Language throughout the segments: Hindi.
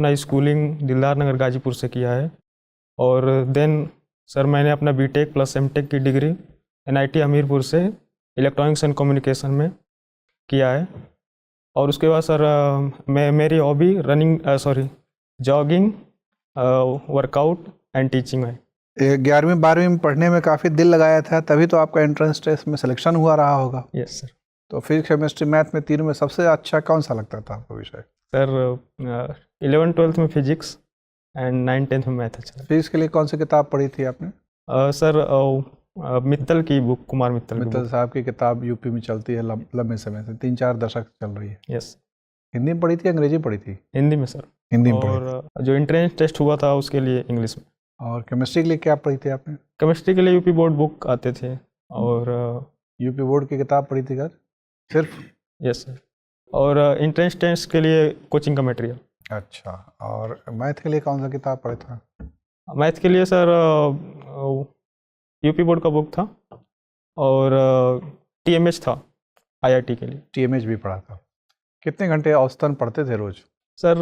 अपना स्कूलिंग दिलदार नगर गाजीपुर से किया है। और देन सर मैंने अपना बीटेक प्लस एमटेक की डिग्री एनआईटी हमीरपुर से इलेक्ट्रॉनिक्स एंड कम्युनिकेशन में किया है। और उसके बाद सर मेरी hobby jogging, workout and teaching है। 11वीं 12वीं में पढ़ने में काफ़ी दिल लगाया था, तभी तो आपका एंट्रेंस टेस्ट में सिलेक्शन हुआ रहा होगा। Yes sir. तो फिजिक्स केमिस्ट्री मैथ में तीनों में सबसे अच्छा कौन सा लगता था आपको विषय? सर 11th-12th में फिजिक्स एंड 9th-10th में मैथ अच्छा। फिजिक्स के लिए कौन सी किताब पढ़ी थी आपने? सर मित्तल की बुक, कुमार मित्तल साहब की किताब यूपी में चलती है लंबे समय से, 3-4 दशक चल रही है। यस। हिंदी में पढ़ी थी, अंग्रेजी पढ़ी थी? हिंदी में सर। हिंदी में पढ़ी और जो एंट्रेंस टेस्ट हुआ था उसके लिए इंग्लिश में। और केमिस्ट्री के लिए क्या पढ़ी थी आपने? केमिस्ट्री के लिए यूपी बोर्ड बुक आते थे। और यूपी बोर्ड की किताब पढ़ी थी घर सिर्फ? Yes sir. और एंट्रेंस टेस्ट के लिए कोचिंग का मटेरियल। अच्छा, और मैथ के लिए कौन सा किताब पढ़े था? मैथ के लिए सर यूपी बोर्ड का बुक था और टीएमएच था आईआईटी के लिए। टीएमएच भी पढ़ा था। कितने घंटे औसतन पढ़ते थे रोज? Sir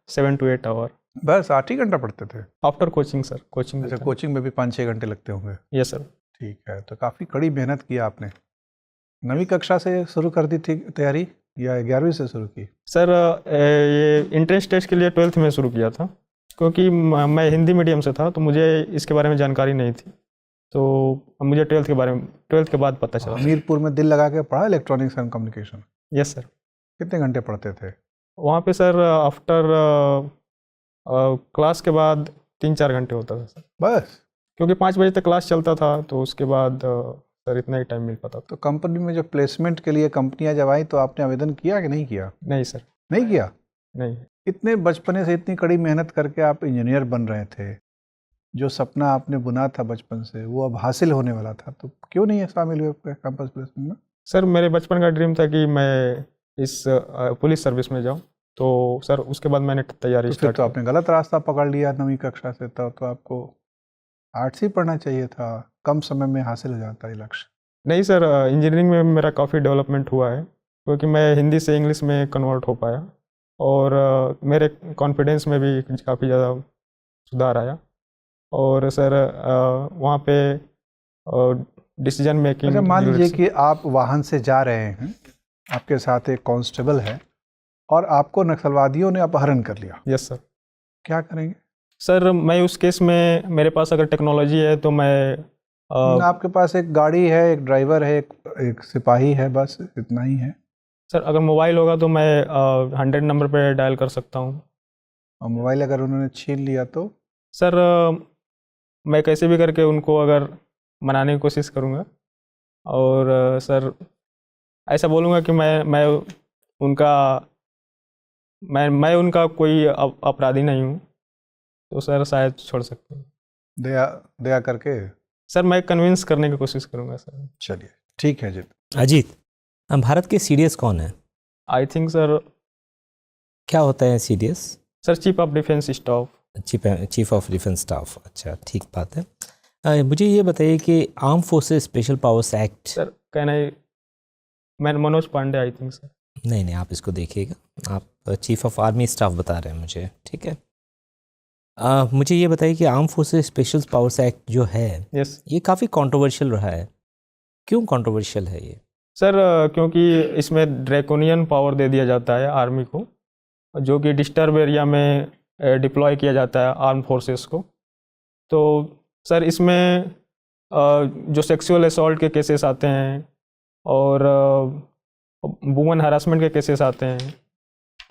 7 to 8 our. बस 8 ही घंटा पढ़ते थे? After coaching sir, coaching. अच्छा, कोचिंग में भी 5-6 घंटे लगते होंगे? Yes sir. ठीक है, तो काफ़ी कड़ी मेहनत की आपने। 9वीं कक्षा से शुरू कर दी थी तैयारी या 11वीं से शुरू की? सर ये एंट्रेंस टेस्ट के लिए 12th में शुरू किया था, क्योंकि मैं हिंदी मीडियम से था तो मुझे इसके बारे में जानकारी नहीं थी। तो मुझे 12th के बाद पता चला। हमीरपुर में दिल लगा के पढ़ा electronics and communication? Yes sir. कितने घंटे पढ़ते थे वहाँ पे सर? आफ्टर क्लास के बाद 3-4 घंटे होता था सर, बस? क्योंकि 5 बजे तक क्लास चलता था, तो उसके बाद सर इतना ही टाइम मिल पाता था। तो कंपनी में जो प्लेसमेंट के लिए कंपनियां जब आई तो आपने आवेदन किया कि नहीं किया? नहीं सर। नहीं किया? नहीं। इतने बचपने से इतनी कड़ी मेहनत करके आप इंजीनियर बन रहे थे, जो सपना आपने बुना था बचपन से वो अब हासिल होने वाला था, तो क्यों नहीं शामिल हुए कैंपस प्लेसमेंट में? सर मेरे बचपन का ड्रीम था कि मैं इस पुलिस सर्विस में जाऊं, तो सर उसके बाद मैंने तैयारी स्टार्ट तो आपने गलत रास्ता पकड़ लिया 9वीं कक्षा से, तो आपको आर्ट्स ही पढ़ना चाहिए था, कम समय में हासिल हो जाता है लक्ष्य। नहीं सर, इंजीनियरिंग में मेरा काफ़ी डेवलपमेंट हुआ है, क्योंकि मैं हिंदी से इंग्लिश में कन्वर्ट हो पाया और मेरे कॉन्फिडेंस में भी काफ़ी ज़्यादा सुधार आया। और सर वहाँ पे डिसीजन मेकिंग। अच्छा, मान लीजिए कि आप वाहन से जा रहे हैं, आपके साथ एक कांस्टेबल है और आपको नक्सलवादियों ने अपहरण कर लिया। Yes sir. क्या करेंगे? सर मैं उस केस में, मेरे पास अगर टेक्नोलॉजी है तो मैं आपके पास एक गाड़ी है, एक ड्राइवर है, एक सिपाही है, बस इतना ही है। सर अगर मोबाइल होगा तो मैं 100 नंबर पे डायल कर सकता हूँ। और मोबाइल अगर उन्होंने छीन लिया तो? सर मैं कैसे भी करके उनको अगर मनाने की कोशिश करूँगा, और सर ऐसा बोलूँगा कि मैं उनका कोई अपराधी नहीं हूँ, तो सर शायद छोड़ सकते हैं। दया करके? सर मैं कन्विंस करने की कोशिश करूँगा सर। चलिए ठीक है। अजीत, भारत के सीडीएस कौन है? आई थिंक सर, क्या होता है CDS? Sir chief of defence staff. Chief of defence staff, अच्छा ठीक बात है। मुझे ये बताइए कि arm forces special powers act. Sir मैं Manoj Pandey, I think sir. नहीं, आप इसको देखिएगा, आप चीफ ऑफ आर्मी स्टाफ बता रहे हैं मुझे, ठीक है। मुझे ये बताइए कि arm forces special powers act जो है, यस, ये काफ़ी कंट्रोवर्शियल रहा है। क्यों कंट्रोवर्शियल है ये? सर क्योंकि इसमें ड्रैकोनियन पावर दे दिया जाता है आर्मी को, जो कि डिस्टर्ब एरिया में डिप्लॉय किया जाता है आर्म फोर्सेस को। तो सर इसमें जो सेक्सुअल असॉल्ट के केसेस आते हैं और वुमेन हरासमेंट के केसेस आते हैं,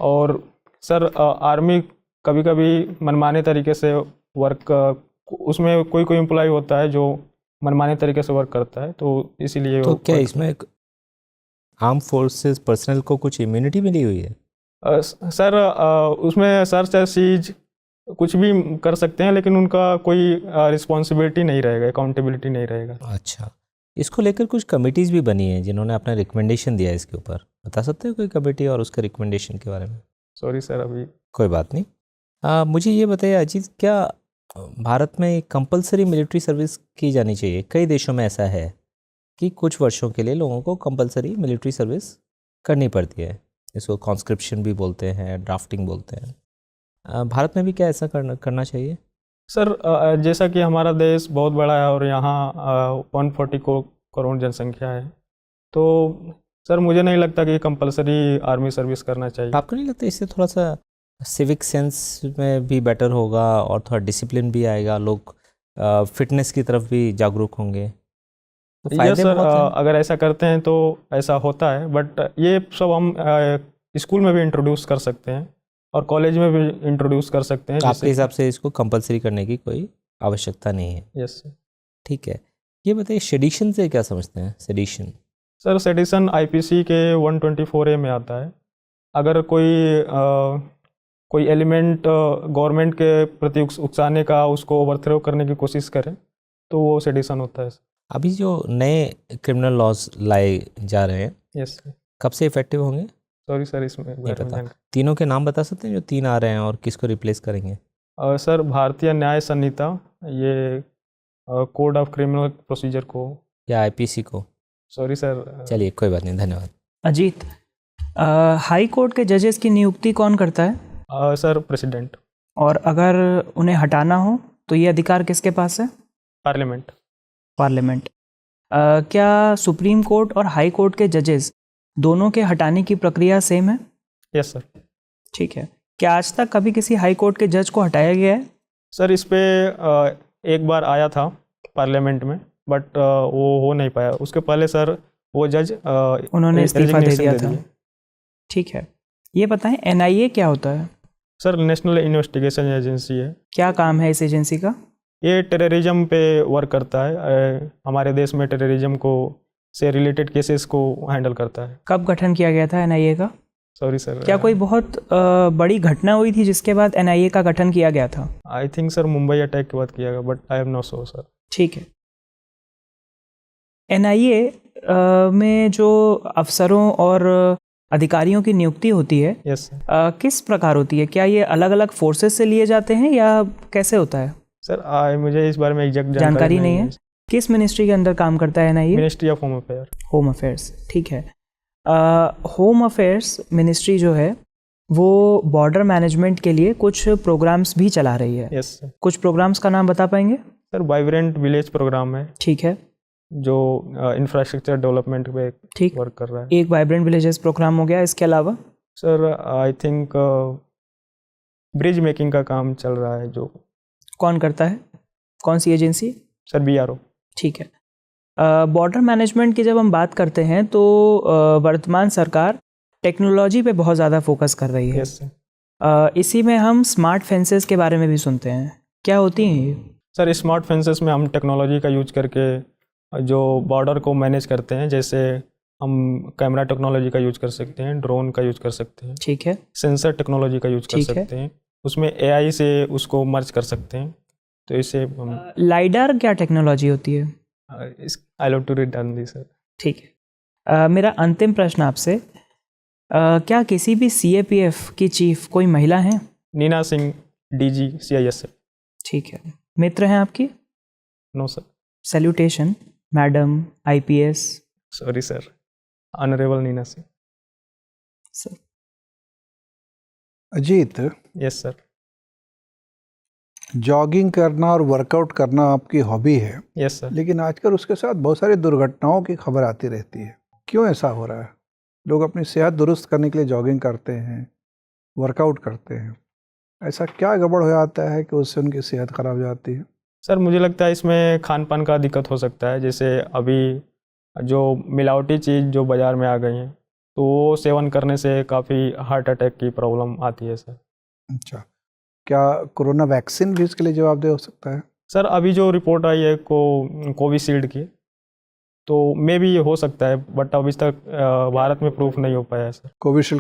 और सर आर्मी कभी कभी मनमाने तरीके से वर्क, उसमें कोई एम्प्लॉय होता है जो मनमाने तरीके से वर्क करता है, तो इसीलिए तो क्या इसमें आर्म फोर्सेस पर्सनल को कुछ इम्यूनिटी मिली हुई है? सर उसमें सर्च या सीज कुछ भी कर सकते हैं, लेकिन उनका कोई रिस्पॉन्सिबिलिटी नहीं रहेगा, अकाउंटेबिलिटी नहीं रहेगा। अच्छा, इसको लेकर कुछ कमिटीज़ भी बनी हैं जिन्होंने अपना रिकमेंडेशन दिया है इसके ऊपर, बता सकते हो कोई कमेटी और उसका रिकमेंडेशन के बारे में? सॉरी सर, अभी कोई बात नहीं। मुझे ये बताइए अजीत, क्या भारत में कंपलसरी मिलिट्री सर्विस की जानी चाहिए? कई देशों में ऐसा है कि कुछ वर्षों के लिए लोगों को कंपलसरी मिलिट्री सर्विस करनी पड़ती है। इसको कॉन्स्क्रिप्शन भी बोलते हैं, ड्राफ्टिंग बोलते हैं। भारत में भी क्या ऐसा करना चाहिए? सर जैसा कि हमारा देश बहुत बड़ा है और यहाँ 140 करोड़ जनसंख्या है, तो सर मुझे नहीं लगता कि कंपलसरी आर्मी सर्विस करना चाहिए। आपको नहीं लगता इससे थोड़ा सा सिविक सेंस में भी बेटर होगा और थोड़ा डिसिप्लिन भी आएगा, लोग फिटनेस की तरफ भी जागरूक होंगे? तो ये फायदे सर बहुत हैं। अगर ऐसा करते हैं तो ऐसा होता है, बट ये सब हम स्कूल में भी इंट्रोड्यूस कर सकते हैं और कॉलेज में भी इंट्रोड्यूस कर सकते हैं। आपके हिसाब से इसको कंपलसरी करने की कोई आवश्यकता नहीं है? Yes sir. ठीक है, ये बताइए सेडिशन से क्या समझते हैं? सेडिशन सर सेडिशन आईपीसी के 124A में आता है। अगर कोई एलिमेंट गवर्नमेंट के प्रति उकसाने का, उसको ओवरथ्रो करने की कोशिश करे तो वो सेडिशन होता है। अभी जो नए क्रिमिनल लॉज लाए जा रहे हैं, यस सर। कब से इफेक्टिव होंगे? सॉरी सर, इसमें नहीं पता। तीनों के नाम बता सकते हैं जो 3 आ रहे हैं और किसको रिप्लेस करेंगे? सर भारतीय न्याय संहिता, ये कोड ऑफ क्रिमिनल प्रोसीजर को, या आईपीसी को? Sorry sir. चलिए कोई बात नहीं, धन्यवाद। अजीत, हाई कोर्ट के जजेस की नियुक्ति कौन करता है? Sir president. और अगर उन्हें हटाना हो तो ये अधिकार किसके पास है? पार्लियामेंट। पार्लियामेंट। क्या सुप्रीम कोर्ट और हाई कोर्ट के जजेस दोनों के हटाने की प्रक्रिया सेम है? Yes sir. ठीक है। क्या आज तक कभी किसी हाई कोर्ट के जज को हटाया गया है? सर इस पे एक बार आया था पार्लियामेंट में, बट वो हो नहीं पाया। उसके पहले सर वो जज उन्होंने इस्तीफा दे resignation दिया था। ठीक है, ये बताएं एनआईए क्या होता है? सर नेशनल इन्वेस्टिगेशन एजेंसी है। क्या काम है इस एजेंसी का? ये टेररिज्म पे वर्क करता है। हमारे देश में टेररिज्म को से रिलेटेड केसेस को हैंडल करता है। कब गठन किया गया था एनआईए का? Sorry sir. क्या कोई बहुत बड़ी घटना हुई थी जिसके बाद एनआईए का गठन किया गया था? आई थिंक सर मुंबई अटैक के बाद किया गया, but I am not sure sir. ठीक है। एनआईए में जो अफसरों और अधिकारियों की नियुक्ति होती है, यस सर। किस प्रकार होती है? क्या ये अलग अलग फोर्सेस से लिए जाते हैं या कैसे होता है? सर मुझे इस बारे में एग्जैक्ट जानकारी नहीं है। किस मिनिस्ट्री के अंदर काम करता है NIA? Ministry of home affair. Home affairs. ठीक है। होम अफेयर्स मिनिस्ट्री जो है वो बॉर्डर मैनेजमेंट के लिए कुछ प्रोग्राम्स भी चला रही है। Yes sir. कुछ प्रोग्राम्स का नाम बता पाएंगे? सर वाइब्रेंट विलेज प्रोग्राम है, ठीक है, जो इंफ्रास्ट्रक्चर डेवलपमेंट पे ठीक, वर्क कर रहा है। एक वाइब्रेंट विलेजेस प्रोग्राम हो गया। इसके अलावा sir I think bridge making का काम चल रहा है। जो कौन करता है? कौन सी एजेंसी? Sir BRO. ठीक है। बॉर्डर मैनेजमेंट की जब हम बात करते हैं तो वर्तमान सरकार टेक्नोलॉजी पे बहुत ज़्यादा फोकस कर रही है। Yes sir. इसी में हम स्मार्ट फेंसेस के बारे में भी सुनते हैं। क्या होती हैं ये? सर स्मार्ट फेंसेस में हम टेक्नोलॉजी का यूज करके जो बॉर्डर को मैनेज करते हैं, जैसे हम कैमरा टेक्नोलॉजी का यूज कर सकते हैं, ड्रोन का यूज कर सकते हैं, ठीक है, सेंसर टेक्नोलॉजी का यूज कर ठीक है। सकते हैं, उसमें एआई से उसको मर्ज कर सकते हैं। तो इससे हम लाइडार क्या टेक्नोलॉजी होती है? I love to read down this sir. ठीक है। मेरा अंतिम प्रश्न आपसे, क्या किसी भी सीएपीएफ की चीफ कोई महिला हैं? Neena Singh, DG CISF. ठीक है। मित्र हैं आपकी? No sir. Salutation madam IPS. Sorry sir, honourable Neena Singh. Sir Ajit, yes sir. Jogging करना और वर्कआउट करना आपकी हॉबी है, यस सर। लेकिन आजकल उसके साथ बहुत सारी दुर्घटनाओं की खबर आती रहती है। क्यों ऐसा हो रहा है? लोग अपनी सेहत दुरुस्त करने के लिए जॉगिंग करते हैं, वर्कआउट करते हैं, ऐसा क्या गड़बड़ हो जाता है कि उससे उनकी सेहत खराब हो जाती है? सर मुझे लगता है इसमें खान पान का दिक्कत हो सकता है। जैसे अभी जो मिलावटी चीज़ जो बाज़ार में आ गई हैं, तो वो सेवन करने से काफ़ी हार्ट अटैक की प्रॉब्लम आती है सर। अच्छा, क्या कोरोना वैक्सीन भी इसके लिए जवाबदेह हो सकता है? सर अभी जो रिपोर्ट आई है कोविशील्ड की, तो मे भी ये हो सकता है, बट अभी तक भारत में प्रूफ नहीं हो पाया है सर। कोविशील्ड